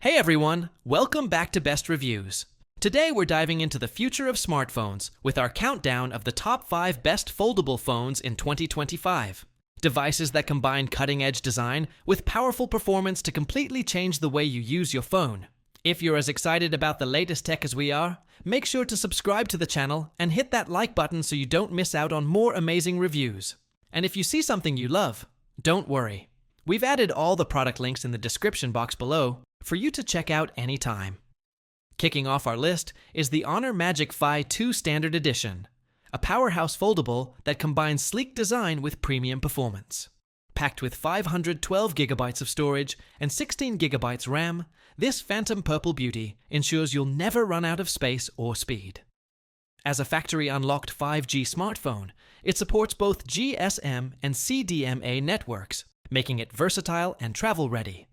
Hey everyone, welcome back to Best Reviews. Today we're diving into the future of smartphones with our countdown of the top 5 best foldable phones in 2025. Devices that combine cutting-edge design with powerful performance to completely change the way you use your phone. If you're as excited about the latest tech as we are, make sure to subscribe to the channel and hit that like button so you don't miss out on more amazing reviews. And if you see something you love, don't worry. We've added all the product links in the description box below for you to check out anytime. Kicking off our list is the Honor Magic Fi 2 Standard Edition, a powerhouse foldable that combines sleek design with premium performance. Packed with 512 gigabytes of storage and 16 gigabytes RAM, this phantom purple beauty ensures you'll never run out of space or speed. As a factory-unlocked 5G smartphone, it supports both GSM and CDMA networks, making it versatile and travel-ready.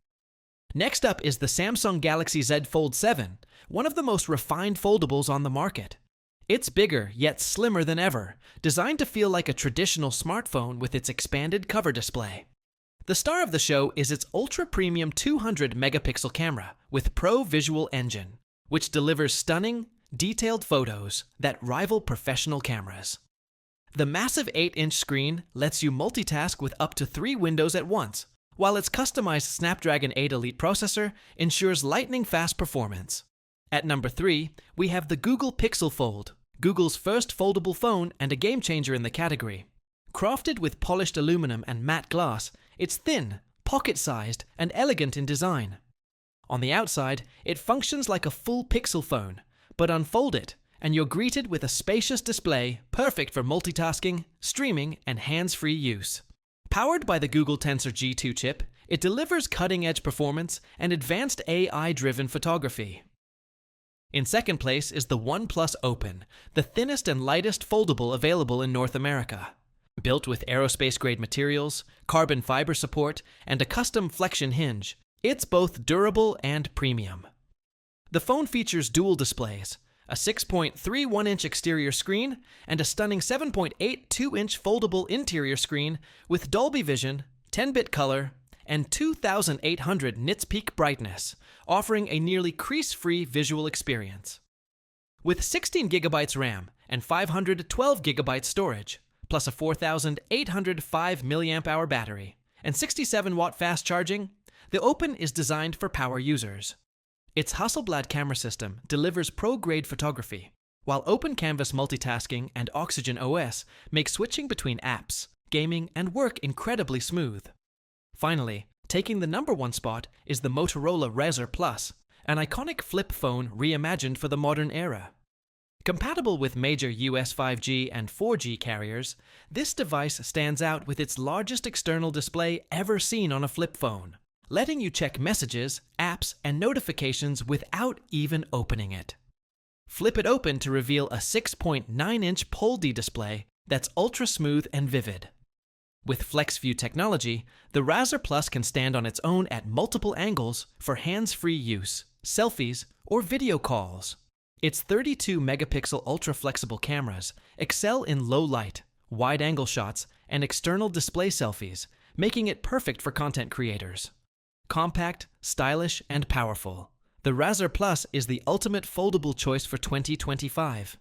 Next up is the Samsung Galaxy Z Fold 7, one of the most refined foldables on the market. It's bigger yet slimmer than ever, designed to feel like a traditional smartphone with its expanded cover display. The star of the show is its ultra-premium 200-megapixel camera with Pro Visual Engine, which delivers stunning, detailed photos that rival professional cameras. The massive 8-inch screen lets you multitask with up to 3 windows at once, while its customized Snapdragon 8 Elite processor ensures lightning-fast performance. At number 3, we have the Google Pixel Fold, Google's first foldable phone and a game-changer in the category. Crafted with polished aluminum and matte glass, it's thin, pocket-sized, and elegant in design. On the outside, it functions like a full Pixel phone, but unfold it, and you're greeted with a spacious display perfect for multitasking, streaming, and hands-free use. Powered by the Google Tensor G2 chip, it delivers cutting-edge performance and advanced AI-driven photography. In second place is the OnePlus Open, the thinnest and lightest foldable available in North America. Built with aerospace-grade materials, carbon fiber support, and a custom flexion hinge, it's both durable and premium. The phone features dual displays, a 6.31-inch exterior screen, and a stunning 7.82-inch foldable interior screen with Dolby Vision, 10-bit color, and 2,800 nits peak brightness, offering a nearly crease-free visual experience. With 16 gigabytes RAM and 512 gigabytes storage, plus a 4,805 mAh battery, and 67-watt fast charging, the Open is designed for power users. Its Hasselblad camera system delivers pro-grade photography, while Open Canvas multitasking and Oxygen OS make switching between apps, gaming, and work incredibly smooth. Finally, taking the number 1 spot is the Motorola Razr Plus, an iconic flip phone reimagined for the modern era. Compatible with major US 5G and 4G carriers, this device stands out with its largest external display ever seen on a flip phone, letting you check messages, apps, and notifications without even opening it. Flip it open to reveal a 6.9-inch POLD display that's ultra-smooth and vivid. With FlexView technology, the Razr Plus can stand on its own at multiple angles for hands-free use, selfies, or video calls. Its 32-megapixel ultra-flexible cameras excel in low light, wide-angle shots, and external display selfies, making it perfect for content creators. Compact, stylish, and powerful, the Razr Plus is the ultimate foldable choice for 2025.